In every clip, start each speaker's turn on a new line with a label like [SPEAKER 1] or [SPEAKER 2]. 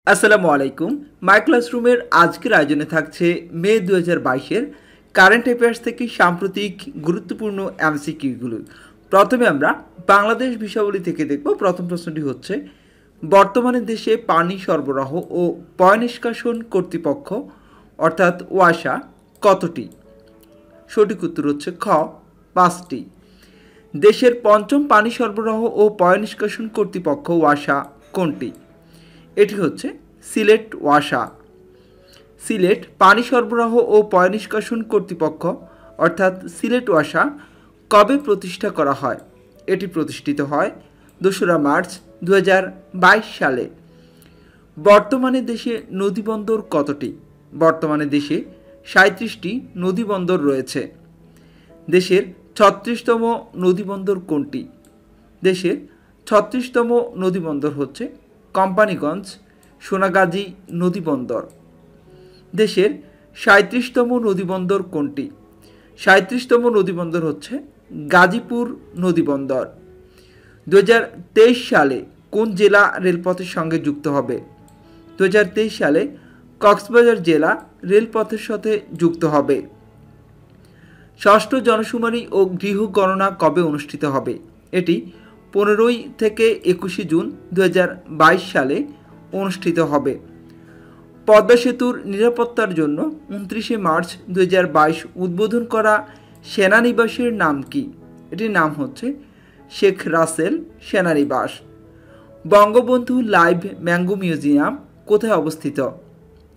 [SPEAKER 1] আসসালামু আলাইকুম। মাই ক্লাসরুমের আজকের আয়োজনে থাকছে মে 2022-এর কারেন্ট অ্যাফেয়ার্স থেকে সাম্প্রতিক গুরুত্বপূর্ণ এমসিকিউগুলো। প্রথমে আমরা বাংলাদেশ বিষয়াবলী থেকে দেখব। প্রথম প্রশ্নটি হচ্ছে, বর্তমানে দেশে পানি সরবরাহ ও পয়ঃনিষ্কাশন কর্তৃপক্ষ অর্থাৎ ওয়াসা কতটি? সঠিক উত্তর হচ্ছে খ, 5টি। দেশের পঞ্চম পানি সরবরাহ ও পয়ঃনিষ্কাশন কর্তৃপক্ষ ওয়াসা কোনটি? এটি হচ্ছে সিলেট ওয়াসা। সিলেট পানি সরবরাহ ও পয়ঃনিষ্কাশন কর্তৃপক্ষ অর্থাৎ সিলেট ওয়াসা কবে প্রতিষ্ঠা করা হয়? এটি প্রতিষ্ঠিত হয় 2রা মার্চ 2022 সালে। বর্তমানে দেশে নদীবন্দর কতটি? বর্তমানে দেশে 37টি নদীবন্দর রয়েছে। দেশের 36তম নদীবন্দর কোনটি? দেশের 36তম নদীবন্দর হচ্ছে কোম্পানিগঞ্জ সোনাগাজী নদীবন্দর। দেশের 37তম নদীবন্দর কোনটি? 37তম নদীবন্দর হচ্ছে গাজীপুর নদীবন্দর। 2023 সালে কোন জেলা রেলপথের সঙ্গে যুক্ত হবে? 2023 সালে কক্সবাজার জেলা রেলপথের সাথে যুক্ত হবে। ষষ্ঠ জনশুমারি ও গৃহ গণনা কবে অনুষ্ঠিত হবে? এটি 15 থেকে 21 জুন 2022 সালে অনুষ্ঠিত হবে। পদ্মা সেতুর নিরাপত্তার জন্য 29 মার্চ 2022 উদ্বোধন করা সেনানিবাসের নাম কি? এটির নাম হচ্ছে শেখ রাসেল সেনানিবাস। বঙ্গবন্ধু লাইভ ম্যাঙ্গো মিউজিয়াম কোথায় অবস্থিত?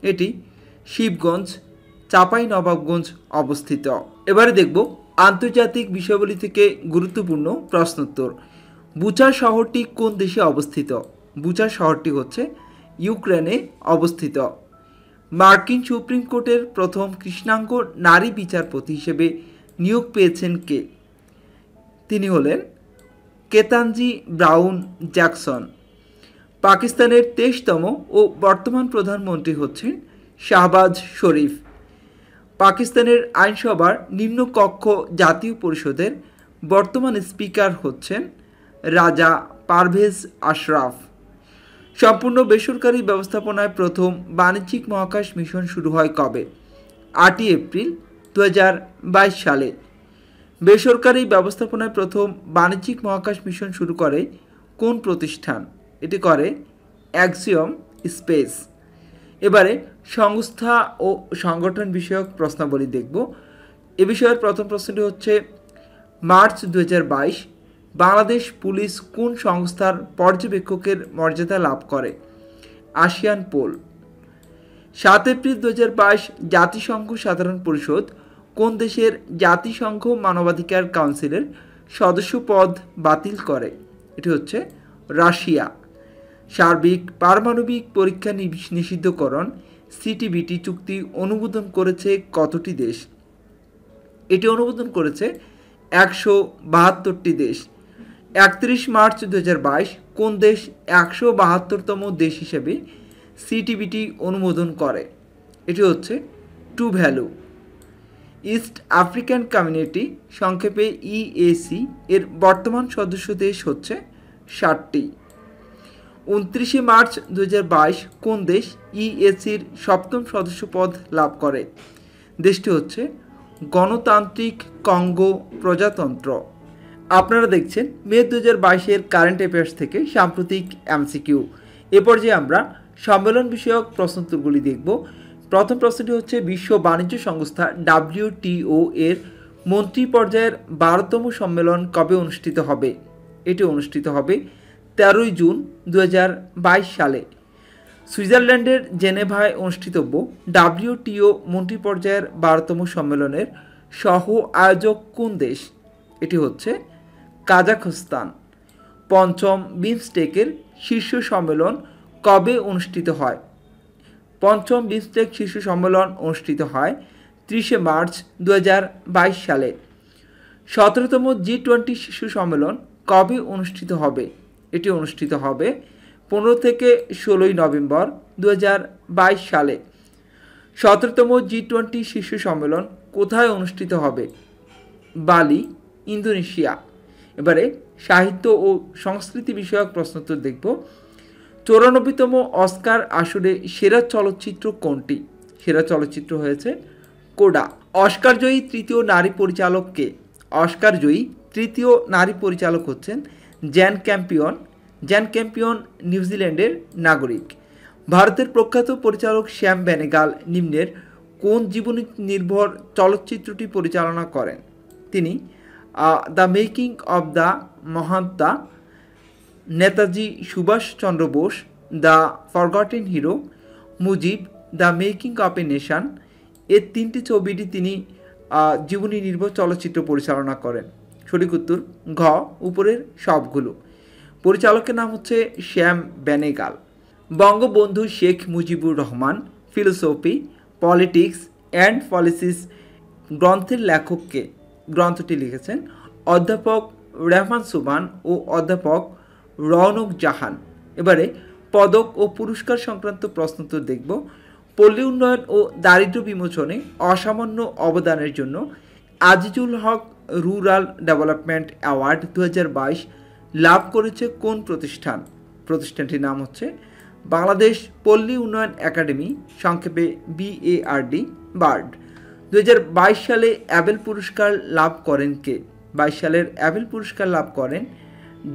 [SPEAKER 1] এটি শিবগঞ্জ চাঁপাইনবাবগঞ্জ অবস্থিত। এবারে দেখব আন্তর্জাতিক বিষয়াবলী থেকে গুরুত্বপূর্ণ প্রশ্নোত্তর। বুচা শহরটি কোন দেশে অবস্থিত? বুচা শহরটি হচ্ছে ইউক্রেনে অবস্থিত। মার্কিন সুপ্রিম কোর্টের প্রথম কৃষ্ণাঙ্গ নারী বিচারপতি হিসেবে নিয়োগ পেয়েছেন কে? তিনি হলেন কেতানজি ব্রাউন জ্যাকসন। পাকিস্তানের 23তম ও বর্তমান প্রধানমন্ত্রী হচ্ছেন শাহবাজ শরীফ। পাকিস্তানের আইনসভার নিম্নকক্ষ জাতীয় পরিষদের বর্তমান স্পিকার হচ্ছেন রাজা পারভেজ আশরাফ। সম্পূর্ণ বেসরকারি ব্যবস্থাপনায় প্রথম বাণিজ্যিক মহাকাশ মিশন শুরু হয় কবে? 8 এপ্রিল 2022 সালে। বেসরকারি ব্যবস্থাপনায় প্রথম বাণিজ্যিক মহাকাশ মিশন শুরু করে কোন প্রতিষ্ঠান? এটি করে অ্যাক্সিওম স্পেস। এবারে সংস্থা ও সংগঠন বিষয়ক প্রশ্নাবলী দেখব। এ বিষয়ের প্রথম প্রশ্নটি হচ্ছে, মার্চ 2022 বাংলাদেশ পুলিশ কোন সংস্থার পর্যবেক্ষকের মর্যাদা লাভ করে? ASEAN pole. 7 এপ্রিল 2022 জাতিসংঘ সাধারণ পরিষদ কোন দেশের জাতিসংঘ মানবাধিকার কাউন্সিলের সদস্য পদ বাতিল করে? এটি হচ্ছে রাশিয়া। সার্বিক পারমাণবিক পরীক্ষা নিষিদ্ধকরণ সিটিবিটি চুক্তি অনুমোদন করেছে কতটি দেশ? এটি অনুমোদন করেছে 172টি দেশ। 31 মার্চ 2022 কোন দেশ 172তম দেশ হিসেবে সিটিবিটি অনুমোদন করে? এটি হচ্ছে টুভ্যালু। ইস্ট আফ্রিকান কমিউনিটি সংক্ষেপে ইএসি এর বর্তমান সদস্য দেশ হচ্ছে 60টি। 29 মার্চ 2022 কোন দেশ ইএসির 7ম সদস্য পদ লাভ করে? দেশটি হচ্ছে গণতান্ত্রিক কঙ্গো প্রজাতন্ত্র। আপনারা দেখছেন মে 2022-এর কারেন্ট অ্যাফেয়ার্স থেকে সাম্প্রতিক এমসিকিউ। এ পর্যায়ে আমরা সম্মেলন বিষয়ক প্রশ্নোত্তরগুলি দেখব। প্রথম প্রশ্নটি হচ্ছে, বিশ্ব বাণিজ্য সংস্থা WTO এর মন্ত্রী পর্যায়ের 12তম সম্মেলন কবে অনুষ্ঠিত হবে? এটি অনুষ্ঠিত হবে 13 জুন 2022 সালে। সুইজারল্যান্ডের জেনেভায় অনুষ্ঠিতব্য WTO মন্ত্রী পর্যায়ের 12তম সম্মেলনের সহ আয়োজক কোন দেশ? এটি হচ্ছে কাজাখস্তান। পঞ্চম বিমস্টেকের শীর্ষ সম্মেলন কবে অনুষ্ঠিত হয়? পঞ্চম বিমস্টেক শীর্ষ সম্মেলন অনুষ্ঠিত হয় 30 মার্চ 2022 সালে। 17তম G20 শীর্ষ সম্মেলন কবে অনুষ্ঠিত হবে? এটি অনুষ্ঠিত হবে 15 থেকে 16 নভেম্বর 2022 সালে। 17তম G20 শীর্ষ সম্মেলন কোথায় অনুষ্ঠিত হবে? বালি, ইন্দোনেশিয়া। এবারে সাহিত্য ও সংস্কৃতি বিষয়ক প্রশ্নোত্তর দেখব। 94তম অস্কার আসরে সেরা চলচ্চিত্র কোনটি? সেরা চলচ্চিত্র হয়েছে কোডা। অস্কার জয়ী তৃতীয় নারী পরিচালক কে? অস্কার জয়ী তৃতীয় নারী পরিচালক হচ্ছেন জ্যান ক্যাম্পিয়ন। জ্যান ক্যাম্পিয়ন নিউজিল্যান্ডের নাগরিক। ভারতের প্রখ্যাত পরিচালক শ্যাম বেনেগাল নিম্নের কোন জীবনী নির্ভর চলচ্চিত্রটি পরিচালনা করেন? তিনি the making of the Mahatma, Netaji Subhas Chandra Bose, the forgotten hero, Mujib, the making of a nation, এর তিনটি ছবিটি তিনি জীবনী নির্ভর চলচ্চিত্র পরিচালনা করেন। সঠিক উত্তর ঘ, উপরের সবগুলো। পরিচালকের নাম হচ্ছে Shyam Benegal. Bangabandhu Sheikh Mujibur Rahman philosophy, politics and policies গ্রন্থের লেখককে? গ্রন্থটি লিখেছেন অধ্যাপক রেহমান সুবহান ও অধ্যাপক রওনক জাহান। এবারে পদক ও পুরস্কার সংক্রান্ত প্রশ্নোত্তর দেখব। পল্লী উন্নয়ন ও দারিদ্র্য বিমোচনে অসামান্য অবদানের জন্য আজিজুল হক রুরাল ডেভেলপমেন্ট অ্যাওয়ার্ড 2022 লাভ করেছে কোন প্রতিষ্ঠান? প্রতিষ্ঠানটির নাম হচ্ছে বাংলাদেশ পল্লী উন্নয়ন একাডেমি, সংক্ষেপে BARD বার্ড। 2022 সালে অ্যাবেল পুরস্কার লাভ করেন কে? 22 সালের অ্যাবেল পুরস্কার লাভ করেন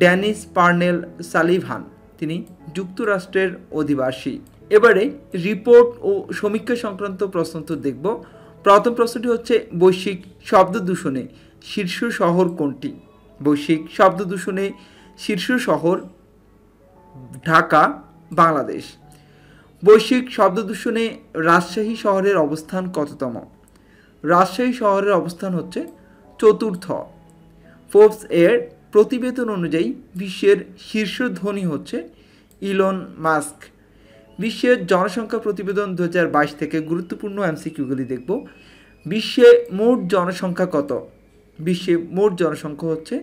[SPEAKER 1] ড্যানিস পার্নেল সালিভান, তিনি যুক্তরাষ্ট্রের অধিবাসী। এবারে রিপোর্ট ও সমীক্ষা সংক্রান্ত প্রশ্নোত্তর দেখব। প্রথম প্রশ্নটি হচ্ছে বৈশ্বিক শব্দ দূষণে শীর্ষ শহর কোনটি? বৈশ্বিক শব্দ দূষণে শীর্ষ শহর ঢাকা, বাংলাদেশ। বৈশ্বিক শব্দ দূষণে রাজশাহী শহরের অবস্থান কততম? রাজশাহী শহরের অবস্থান হচ্ছে চতুর্থ। ফোর্বস এর প্রতিবেদন অনুযায়ী বিশ্বের শীর্ষ ধনী হচ্ছে ইলন মাস্ক। বিশ্বের জনসংখ্যা প্রতিবেদন 2022 থেকে গুরুত্বপূর্ণ MCQগুলি দেখব। বিশ্বে মোট জনসংখ্যা কত? বিশ্বে মোট জনসংখ্যা হচ্ছে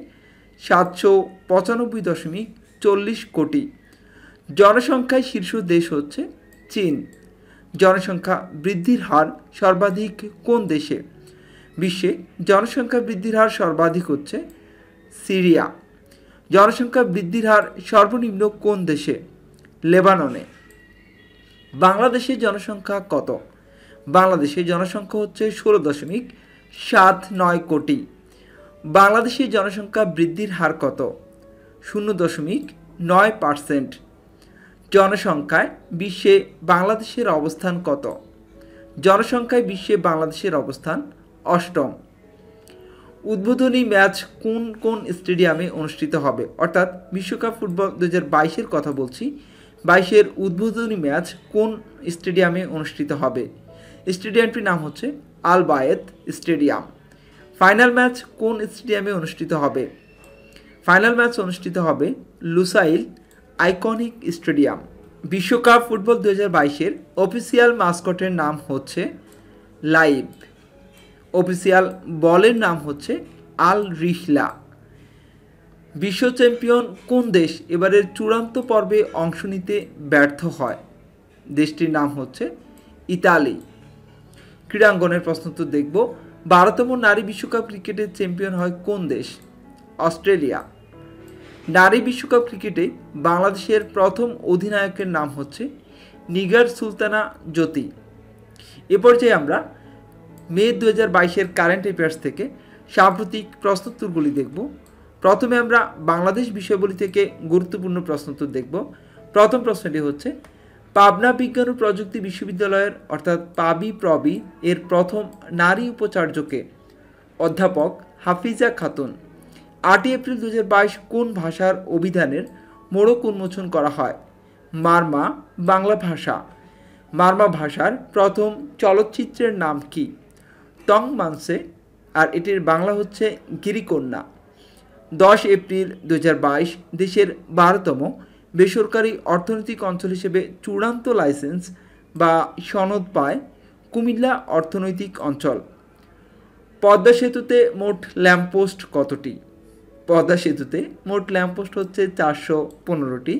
[SPEAKER 1] 795.40 কোটি। জনসংখ্যায় শীর্ষ দেশ হচ্ছে চীন। জনসংখ্যা বৃদ্ধির হার সর্বাধিক কোন দেশে? বিশ্বে জনসংখ্যা বৃদ্ধির হার সর্বাধিক হচ্ছে সিরিয়া। জনসংখ্যা বৃদ্ধির হার সর্বনিম্ন কোন দেশে? লেবাননে। বাংলাদেশের জনসংখ্যা কত? বাংলাদেশের জনসংখ্যা হচ্ছে 16.79 কোটি। বাংলাদেশের জনসংখ্যা বৃদ্ধির হার কত? 0.9%। জনসংখ্যায় বিশ্বে বাংলাদেশের অবস্থান কত? জনসংখ্যায় বিশ্বে বাংলাদেশের অবস্থান অষ্টম। উদ্বোধনী ম্যাচ কোন কোন স্টেডিয়ামে অনুষ্ঠিত হবে? অর্থাৎ বিশ্বকাপ ফুটবল 2022-এর কথা বলছি। 22-এর উদ্বোধনী ম্যাচ কোন স্টেডিয়ামে অনুষ্ঠিত হবে? স্টেডিয়ামটির নাম হচ্ছে আল বায়েত স্টেডিয়াম। ফাইনাল ম্যাচ কোন স্টেডিয়ামে অনুষ্ঠিত হবে? ফাইনাল ম্যাচ অনুষ্ঠিত হবে লুসাইল আইকনিক স্টেডিয়াম। বিশ্বকাপ ফুটবল 2022-এর অফিসিয়াল মাস্কটের নাম হচ্ছে লাইভ। অফিসিয়াল বলের নাম হচ্ছে আল রিহলা। বিশ্ব চ্যাম্পিয়ন কোন দেশ এবারের চূড়ান্ত পর্বে অংশ নিতে ব্যর্থ হয়? দেশটির নাম হচ্ছে ইতালি। ক্রীড়াঙ্গনের প্রশ্নোত্তর দেখব। 12তম নারী বিশ্বকাপ ক্রিকেটের চ্যাম্পিয়ন হয় কোন দেশ? অস্ট্রেলিয়া। নারী বিশ্বকাপ ক্রিকেটে বাংলাদেশের প্রথম অধিনায়কের নাম হচ্ছে নিগার সুলতানা জ্যোতি। এ পর্যায়ে আমরা মে 2022-এর কারেন্ট অ্যাফেয়ার্স থেকে সাম্প্রতিক প্রশ্নোত্তরগুলি দেখব। প্রথমে আমরা বাংলাদেশ বিষয়বলী থেকে গুরুত্বপূর্ণ প্রশ্নোত্তর দেখব। প্রথম প্রশ্নটি হচ্ছে পাবনা বিজ্ঞান ও প্রযুক্তি বিশ্ববিদ্যালয়ের অর্থাৎ পাবি-প্রবি এর প্রথম নারী উপাচার্যকে? অধ্যাপক হাফিজা খাতুন। 8 এপ্রিল 2022 কোন ভাষার অভিধানের মোড়ক উন্মোচন করা হয়? মারমা বাংলা ভাষা। মারমা ভাষার প্রথম চলচ্চিত্রের নাম কি? তং মানসে, আর এটির বাংলা হচ্ছে গিরিকন্যা। 10 এপ্রিল 2022 দেশের 12তম বেসরকারি অর্থনৈতিক অঞ্চল হিসেবে চূড়ান্ত লাইসেন্স বা সনদ পায় কুমিল্লা অর্থনৈতিক অঞ্চল। পদ্মা সেতুতে মোট ল্যাম্পপোস্ট কতটি? পদ্মা সেতুতে মোট ল্যাম্পপোস্ট হচ্ছে 415টি।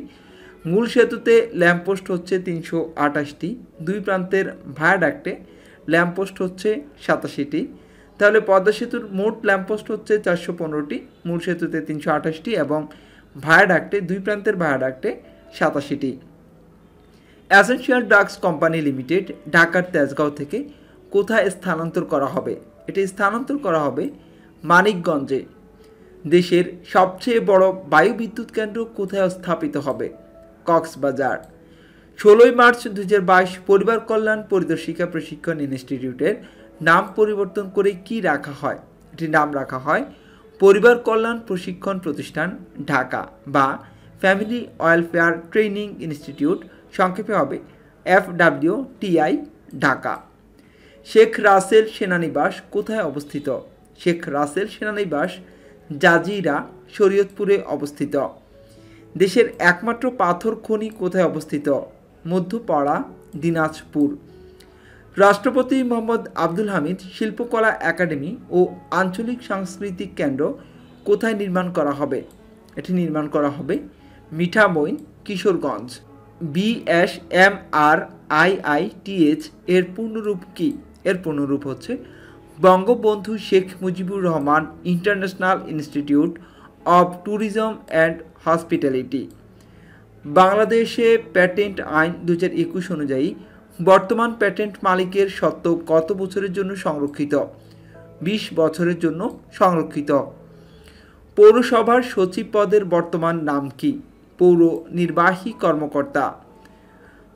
[SPEAKER 1] মূল সেতুতে ল্যাম্পপোস্ট হচ্ছে 328টি। দুই প্রান্তের ভায়াডাক্টে ল্যাম্পপোস্ট হচ্ছে 87টি। তাহলে পদ্মা সেতুর মোট ল্যাম্পপোস্ট হচ্ছে 415টি, মূল সেতুতে 328টি এবং ভায়াডাক্টে দুই প্রান্তের ভায়াডাক্টে 87টি। এসেনশিয়াল ড্রাগস কোম্পানি লিমিটেড ঢাকার তেজগাঁও থেকে কোথায় স্থানান্তর করা হবে? এটি স্থানান্তর করা হবে মানিকগঞ্জে। দেশের সবচেয়ে বড় বায়ু বিদ্যুৎ কেন্দ্র কোথায় স্থাপিত হবে? কক্সবাজার। 16 মার্চ 2022 পরিবার কল্যাণ পরিদর্শিকা প্রশিক্ষণ ইনস্টিটিউটের নাম পরিবর্তন করে কি রাখা হয়? এটির নাম রাখা হয় পরিবার কল্যাণ প্রশিক্ষণ প্রতিষ্ঠান ঢাকা বা ফ্যামিলি ওয়েলফেয়ার ট্রেনিং ইনস্টিটিউট, সংক্ষেপে হবে FWTI ঢাকা। শেখ রাসেল সেনানিবাস কোথায় অবস্থিত? শেখ রাসেল সেনানিবাস জাজিরা শরীয়তপুরে অবস্থিত। দেশের একমাত্র পাথর খনি কোথায় অবস্থিত? মধ্যপাড়া, দিনাজপুর। রাষ্ট্রপতি মোহাম্মদ আব্দুল হামিদ শিল্পকলা একাডেমি ও আঞ্চলিক সাংস্কৃতিক কেন্দ্র কোথায় নির্মাণ করা হবে? এটি নির্মাণ করা হবে মিঠামইন, কিশোরগঞ্জ। BSMRIITH এর পূর্ণরূপ কি? এর পূর্ণরূপ হচ্ছে Bangabandhu Sheikh Mujibur Rahman international institute of tourism and hospitality. বাংলাদেশে প্যাটেন্ট আইন 2021 অনুযায়ী বর্তমান প্যাটেন্ট মালিকের স্বত্ব কত বছরের জন্য সংরক্ষিত? 20 বছরের জন্য সংরক্ষিত। পৌরসভার সচিব পদের বর্তমান নাম কি? পৌর নির্বাহী কর্মকর্তা।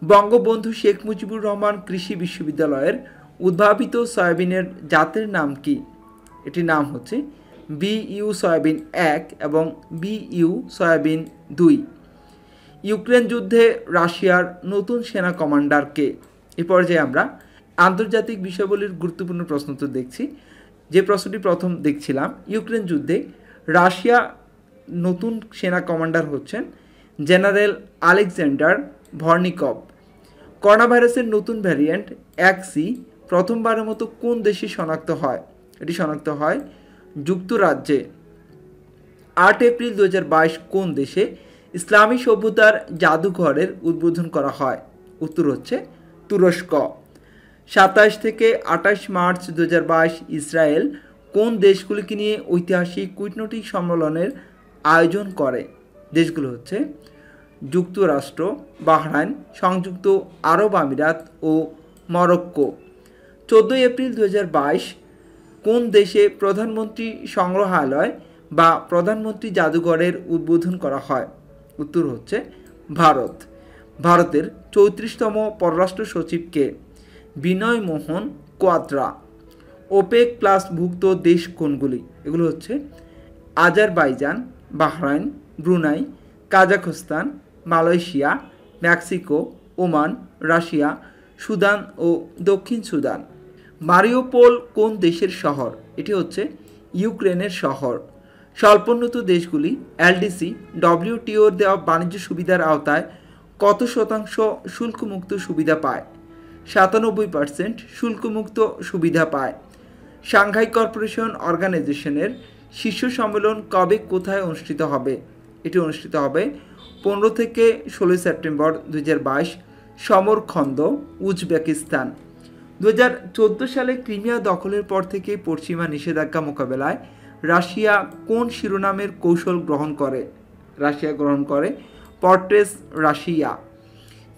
[SPEAKER 1] বঙ্গবন্ধু শেখ মুজিবুর রহমান কৃষি বিশ্ববিদ্যালয়ের উদ্ভাবিত সয়াবিনের জাতের নাম কি? এটির নাম হচ্ছে BU সয়াবিন 1 এবং BU সয়াবিন 2। ইউক্রেন যুদ্ধে রাশিয়ার নতুন সেনা কমান্ডার কে? এ পর্যায়ে আমরা আন্তর্জাতিক বিষয়াবলীর গুরুত্বপূর্ণ প্রশ্ন তো দেখছি। যে প্রশ্নটি প্রথম দেখছিলাম, ইউক্রেন যুদ্ধে রাশিয়া নতুন সেনা কমান্ডার হচ্ছেন জেনারেল আলেকজান্ডার ভর্নিকভ। করোনা ভাইরাসের নতুন ভ্যারিয়েন্ট XC প্রথমবারের মতো কোন দেশে শনাক্ত হয়? এটি শনাক্ত হয় যুক্তরাজ্যে। 8 এপ্রিল 2022 কোন দেশে ইসলামী সভ্যতার জাদুঘরের উদ্বোধন করা হয়? উত্তর হচ্ছে তুরস্ক। 27 থেকে 28 মার্চ 2022 ইসরায়েল কোন দেশগুলিকে নিয়ে ঐতিহাসিক কূটনৈতিক সম্মেলনের আয়োজন করে? দেশগুলো হচ্ছে যুক্তরাষ্ট্র, বাহরাইন, সংযুক্ত আরব আমিরাত ও মরক্কো। 14 এপ্রিল 2022 কোন দেশে প্রধানমন্ত্রী সংগ্রহালয় বা প্রধানমন্ত্রী জাদুঘরের উদ্বোধন করা হয়? উত্তর হচ্ছে ভারত। ভারতের 34তম পররাষ্ট্র সচিবকে? বিনয় মোহন কোয়াদ্রা। ওপেক প্লাস ভুক্ত দেশ কোনগুলি? এগুলো হচ্ছে Azerbaijan, Bahrain, Brunei, Kazakhstan, Malaysia, Mexico, Oman, Russia, Sudan ও দক্ষিণ সুদান। মারিওপোল কোন দেশের শহর? এটি হচ্ছে ইউক্রেনের শহর। স্বল্পোন্নত দেশগুলি LDC WTOর দেওয়া বাণিজ্য সুবিধার আওতায় কত শতাংশ শুল্কমুক্ত সুবিধা পায়? 97% শুল্কমুক্ত সুবিধা পায়। সাংঘাই কর্পোরেশন অর্গানাইজেশনের শীর্ষ সম্মেলন কবে কোথায় অনুষ্ঠিত হবে? এটি অনুষ্ঠিত হবে 15 থেকে 16 সেপ্টেম্বর 2022 সমরখন্দ, উজবেকিস্তান। 2014 সালে ক্রিমিয়া দখলের পর থেকে পশ্চিমা নিষেধাজ্ঞা মোকাবেলায় রাশিয়া কোন শিরোনামের কৌশল গ্রহণ করে? রাশিয়া গ্রহণ করে পর্ট্রেস রাশিয়া।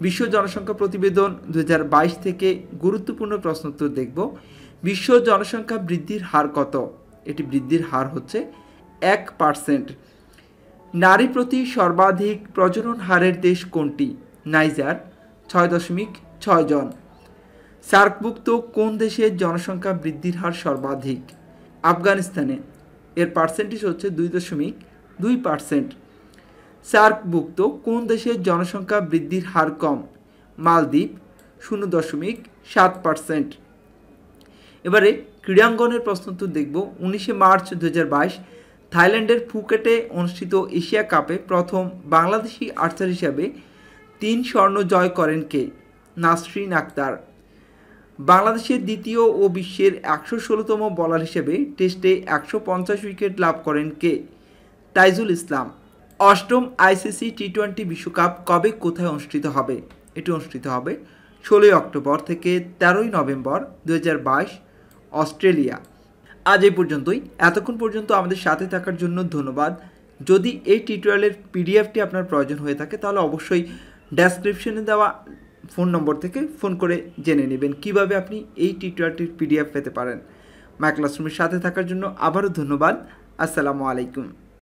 [SPEAKER 1] বিশ্ব জনসংখ্যা প্রতিবেদন 2022 থেকে গুরুত্বপূর্ণ প্রশ্নোত্তর দেখব। বিশ্ব জনসংখ্যা বৃদ্ধির হার কত? এটি বৃদ্ধির হার হচ্ছে 1%। নারী প্রতি সর্বাধিক প্রজনন হারের দেশ কোনটি? নাইজার, 6.6 জন। সার্কভুক্ত কোন দেশের জনসংখ্যা বৃদ্ধির হার সর্বাধিক? আফগানিস্তানে। এর পার্সেন্টেজ হচ্ছে 2.2%। সার্কভুক্ত কোন দেশের জনসংখ্যা বৃদ্ধির হার কম? মালদ্বীপ, 0.7%। এবারে ক্রীড়াঙ্গনের প্রশ্নোত্তর দেখব। 19 মার্চ 2022 থাইল্যান্ডের ফুকেটে অনুষ্ঠিত এশিয়া কাপে প্রথম বাংলাদেশি আর্চার হিসাবে 3 স্বর্ণ জয় করেন কে? নাসরিন আক্তার। বাংলাদেশের দ্বিতীয় ও বিশ্বের 116তম বোলার হিসেবে টেস্টে 150 উইকেট লাভ করেন কে? তাইজুল ইসলাম। 8ম ICC T20 বিশ্বকাপ কবে কোথায় অনুষ্ঠিত হবে? এটি অনুষ্ঠিত হবে 16 অক্টোবর থেকে 13 নভেম্বর 2022 অস্ট্রেলিয়া। আজ এই পর্যন্তই। এতক্ষণ পর্যন্ত আমাদের সাথে থাকার জন্য ধন্যবাদ। যদি এই টিউটোরিয়ালের PDFটি আপনার প্রয়োজন হয়ে থাকে তাহলে অবশ্যই ডেসক্রিপশনে দেওয়া ফোন নম্বর থেকে ফোন করে জেনে নেবেন কিভাবে আপনি এই টিউটোরিয়ালটির পিডিএফ পেতে পারেন। মাই ক্লাসরুমের সাথে থাকার জন্য আবারও ধন্যবাদ। আসসালামু আলাইকুম।